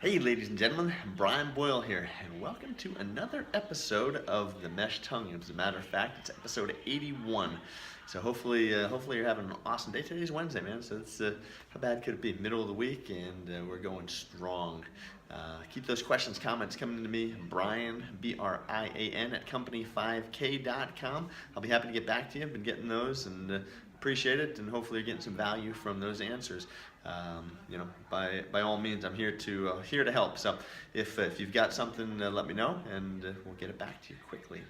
Hey, ladies and gentlemen, Brian Boyle here, and welcome to another episode of The Mesh Tongue. As a matter of fact, it's episode 81. So hopefully you're having an awesome day. Today's Wednesday, man. So it's how bad could it be? Middle of the week, and we're going strong. Keep those questions, comments coming to me, Brian, B-R-I-A-N, at company5k.com. I'll be happy to get back to you. I've been getting those and appreciate it, and hopefully you're getting some value from those answers. By all means, I'm here to help. So if you've got something, let me know, and we'll get it back to you quickly.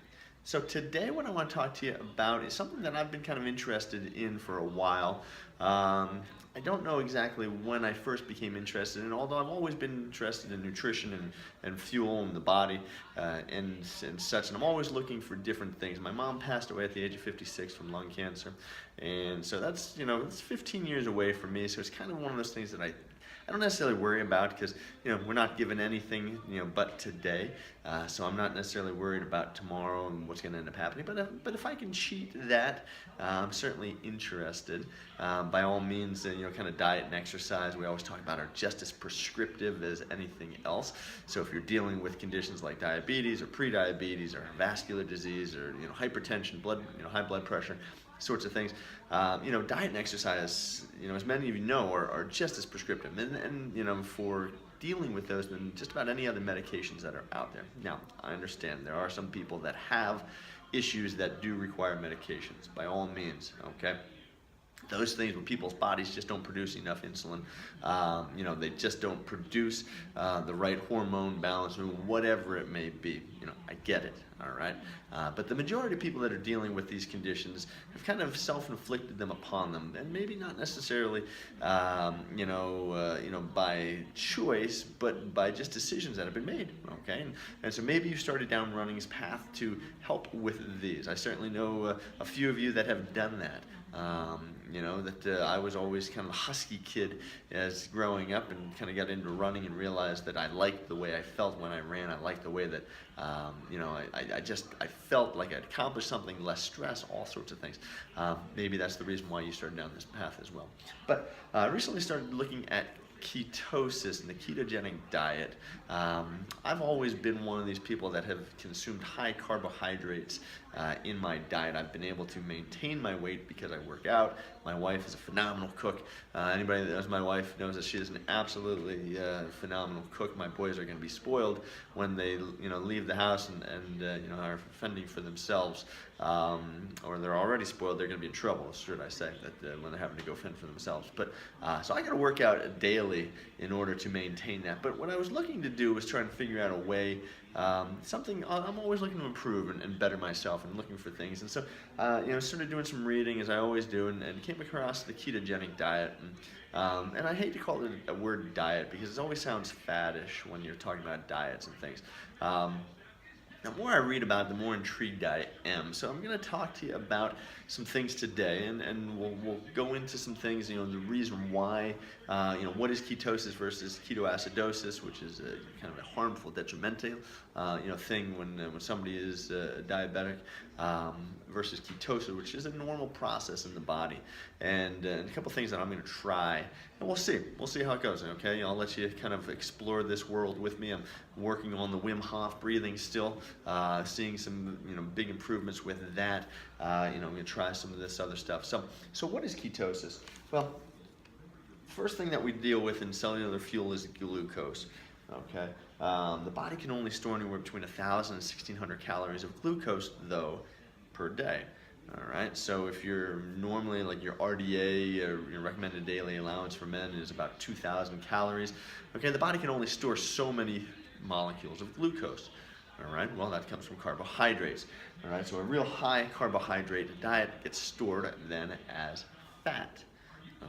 So today, what I want to talk to you about is something that I've been kind of interested in for a while. I don't know exactly when I first became interested in, although I've always been interested in nutrition and fuel and the body and such, and I'm always looking for different things. My mom passed away at the age of 56 from lung cancer, and so that's, it's 15 years away from me, so it's kind of one of those things that I don't necessarily worry about, because we're not given anything but today, so I'm not necessarily worried about tomorrow and what's going to end up happening. But if I can cheat that, I'm certainly interested. By all means, kind of diet and exercise, we always talk about, are just as prescriptive as anything else. So if you're dealing with conditions like diabetes or prediabetes or vascular disease or hypertension, high blood pressure, sorts of things, diet and exercise, as many of you know, are just as prescriptive, and for dealing with those than just about any other medications that are out there. Now, I understand there are some people that have issues that do require medications, by all means, okay? Those things where people's bodies just don't produce enough insulin, they just don't produce the right hormone balance, or whatever it may be. I get it, all right? But the majority of people that are dealing with these conditions have kind of self-inflicted them upon them, and maybe not necessarily, by choice, but by just decisions that have been made, okay? And so maybe you started down running's path to help with these. I certainly know a few of you that have done that. I was always kind of a husky kid as growing up, and kind of got into running and realized that I liked the way I felt when I ran. I liked the way that, I felt like I'd accomplished something, less stress, all sorts of things. Maybe that's the reason why you started down this path as well. But I recently started looking at ketosis and the ketogenic diet. I've always been one of these people that have consumed high carbohydrates in my diet. I've been able to maintain my weight because I work out. My wife is a phenomenal cook. Anybody that knows my wife knows that she is an absolutely phenomenal cook. My boys are going to be spoiled when they leave the house and are fending for themselves, or they're already spoiled. They're going to be in trouble, should I say, that when they're having to go fend for themselves. But so I got to work out daily in order to maintain that. But what I was looking to do was try and figure out a way, something I'm always looking to improve and better myself, and looking for things. And so started doing some reading, as I always do, and came across the ketogenic diet. And I hate to call it a word diet, because it always sounds faddish when you're talking about diets and things. The more I read about it, the more intrigued I am. So I'm going to talk to you about some things today, and we'll go into some things, the reason why, what is ketosis versus ketoacidosis, which is kind of a harmful, detrimental, thing when somebody is diabetic, versus ketosis, which is a normal process in the body, and a couple things that I'm going to try, and we'll see how it goes. Okay, I'll let you kind of explore this world with me. I'm working on the Wim Hof breathing still, seeing some big improvements with that. I'm going to try some of this other stuff. So what is ketosis? Well, first thing that we deal with in cellular fuel is glucose. Okay, the body can only store anywhere between 1,000 and 1,600 calories of glucose, though, per day. All right, so if you're normally, like, your RDA, or your recommended daily allowance for men, is about 2,000 calories, okay, the body can only store so many molecules of glucose. All right, well, that comes from carbohydrates. All right, so a real high carbohydrate diet gets stored then as fat.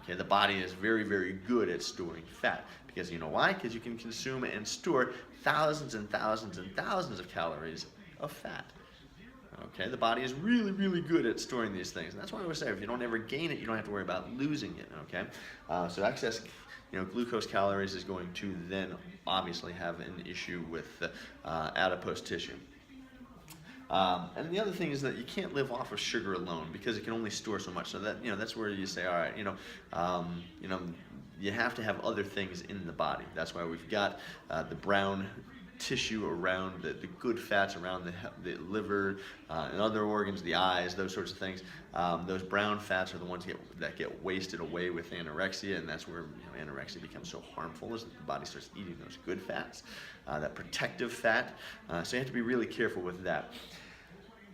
Okay, the body is very, very good at storing fat, because you know why? Because you can consume and store thousands and thousands and thousands of calories of fat. Okay, the body is really, really good at storing these things, and that's why I always say, if you don't ever gain it, you don't have to worry about losing it. Okay, so excess, glucose calories is going to then obviously have an issue with adipose tissue. And the other thing is that you can't live off of sugar alone, because it can only store so much. So that that's where you say, all right, you have to have other things in the body. That's why we've got the brown tissue around the good fats around the liver and other organs, the eyes, those sorts of things. Those brown fats are the ones that get wasted away with anorexia, and that's where anorexia becomes so harmful, is that the body starts eating those good fats, that protective fat. So you have to be really careful with that.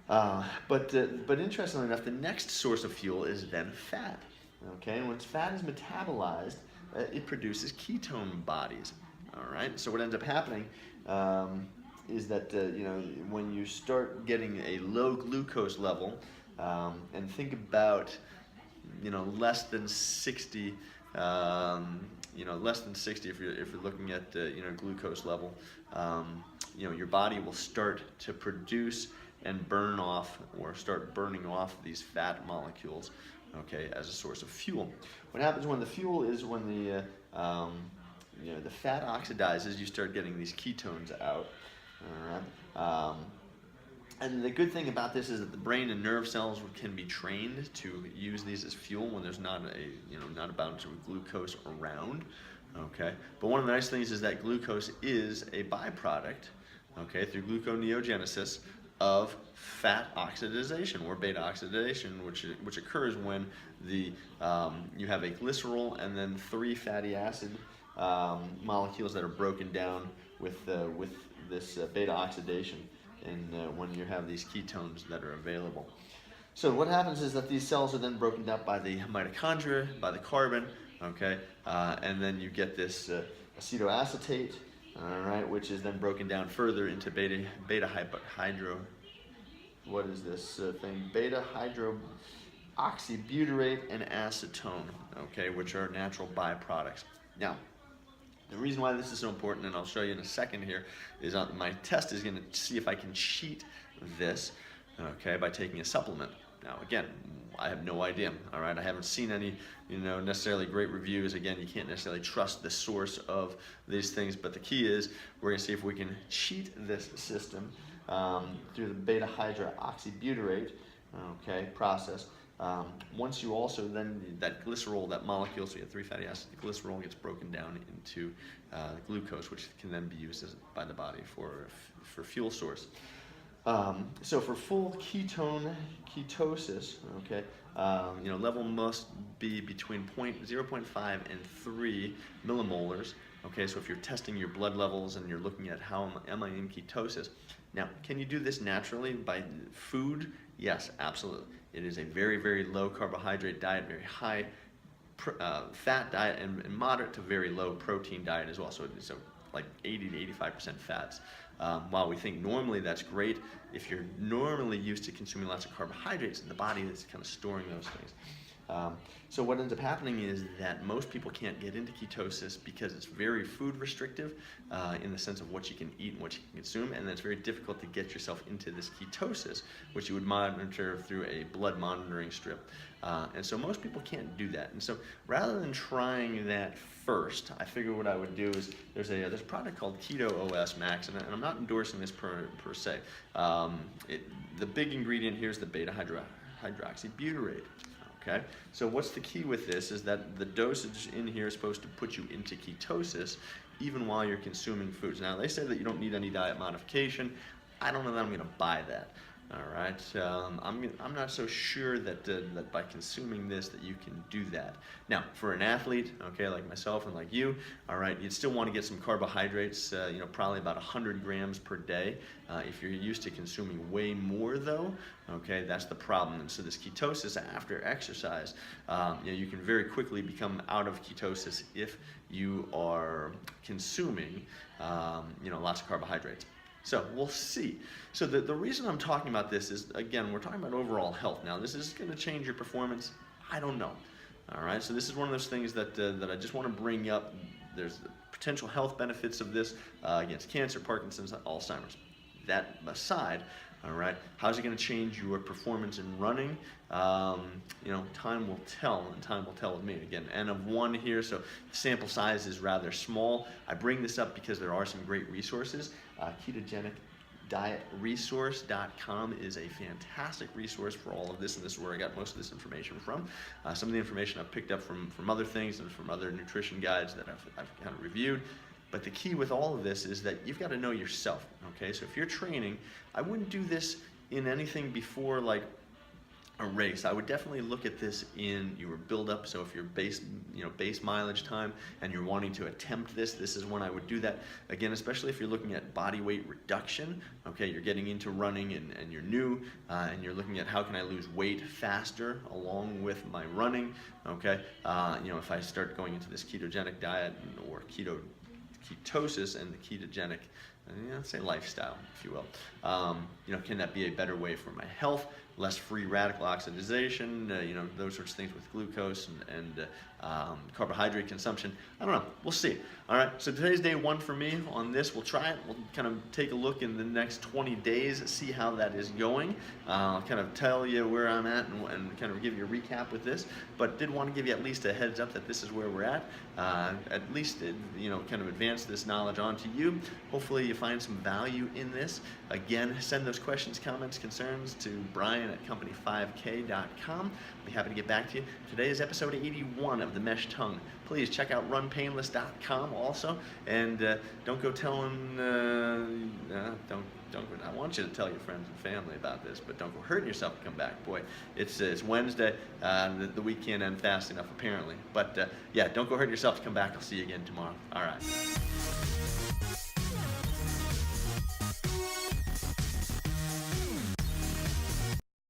But interestingly enough, the next source of fuel is then fat. Okay, and once fat is metabolized, it produces ketone bodies. All right, so what ends up happening is that when you start getting a low glucose level, and think about less than 60, less than 60 if you're looking at glucose level, your body will start to produce and burn off, or start burning off, these fat molecules, okay, as a source of fuel. What happens when the fuel is when the fat oxidizes, you start getting these ketones out. All right. And the good thing about this is that the brain and nerve cells can be trained to use these as fuel when there's not a bunch of glucose around. Okay. But one of the nice things is that glucose is a byproduct, okay, through gluconeogenesis, of fat oxidation, or beta oxidation, which occurs when you have a glycerol and then 3 fatty acid molecules that are broken down with this beta oxidation, and when you have these ketones that are available. So what happens is that these cells are then broken down by the mitochondria, by the carbon, okay, and then you get this acetoacetate, all right, which is then broken down further into beta hydro. What is this thing? Beta hydroxybutyrate and acetone, okay, which are natural byproducts. Now, the reason why this is so important, and I'll show you in a second here, is my test is going to see if I can cheat this, okay, by taking a supplement. Now, again, I have no idea, all right? I haven't seen any, necessarily great reviews. Again, you can't necessarily trust the source of these things, but the key is we're going to see if we can cheat this system through the beta hydroxybutyrate, okay, process. Once you also then, that glycerol, that molecule, so you have 3 fatty acids, the glycerol gets broken down into glucose, which can then be used by the body for fuel source. So for full ketosis, okay, level must be between 0.5 and 3 millimolars. Okay, so if you're testing your blood levels and you're looking at how am I in ketosis. Now, can you do this naturally by food? Yes, absolutely. It is a very, very low carbohydrate diet, very high fat diet, and moderate to very low protein diet as well. So like 80 to 85% fats. While we think normally that's great, if you're normally used to consuming lots of carbohydrates, the body is kind of storing those things. So what ends up happening is that most people can't get into ketosis because it's very food restrictive in the sense of what you can eat and what you can consume, and then it's very difficult to get yourself into this ketosis, which you would monitor through a blood monitoring strip. And so most people can't do that. And so rather than trying that first, I figured what I would do is there's a product called Keto OS Max, and I'm not endorsing this per se. The big ingredient here is the beta hydroxybutyrate. Okay, so what's the key with this is that the dosage in here is supposed to put you into ketosis even while you're consuming foods. Now, they say that you don't need any diet modification. I don't know that I'm going to buy that. All right, I'm not so sure that by consuming this that you can do that. Now, for an athlete, okay, like myself and like you, all right, you'd still want to get some carbohydrates, probably about 100 grams per day. If you're used to consuming way more, though, okay, that's the problem. And so this ketosis after exercise, you can very quickly become out of ketosis if you are consuming, lots of carbohydrates. So we'll see. So the reason I'm talking about this is, again, we're talking about overall health. Now, this is going to change your performance. I don't know. All right. So this is one of those things that I just want to bring up. There's the potential health benefits of this against cancer, Parkinson's, Alzheimer's. That aside, all right, how's it going to change your performance in running? Time will tell, and time will tell with me. Again, N of 1 here, so the sample size is rather small. I bring this up because there are some great resources. Ketogenic dietresource.com is a fantastic resource for all of this, and this is where I got most of this information from. Some of the information I've picked up from other things and from other nutrition guides that I've kind of reviewed. But the key with all of this is that you've got to know yourself, okay? So if you're training, I wouldn't do this in anything before like a race. I would definitely look at this in your build-up. So if you're base mileage time and you're wanting to attempt this is when I would do that. Again, especially if you're looking at body weight reduction, okay, you're getting into running and you're new, and you're looking at how can I lose weight faster along with my running, okay? If I start going into this ketogenic diet or ketosis and the ketogenic, let's say lifestyle, if you will. Can that be a better way for my health? Less free radical oxidation, those sorts of things with glucose and carbohydrate consumption. I don't know. We'll see. All right. So today's day 1 for me on this. We'll try it. We'll kind of take a look in the next 20 days, see how that is going. I'll kind of tell you where I'm at and kind of give you a recap with this. But did want to give you at least a heads up that this is where we're at. At least, kind of advance this knowledge on to you. Hopefully you find some value in this. Again, send those questions, comments, concerns to brian@company5k.com. I'll be happy to get back to you. Today is episode 81 of The Mesh Tongue. Please check out runpainless.com also, and don't go telling, I want you to tell your friends and family about this, but don't go hurting yourself and come back. Boy, it's Wednesday, the week can't end fast enough apparently. But yeah, don't go hurting yourself to come back. I'll see you again tomorrow. All right.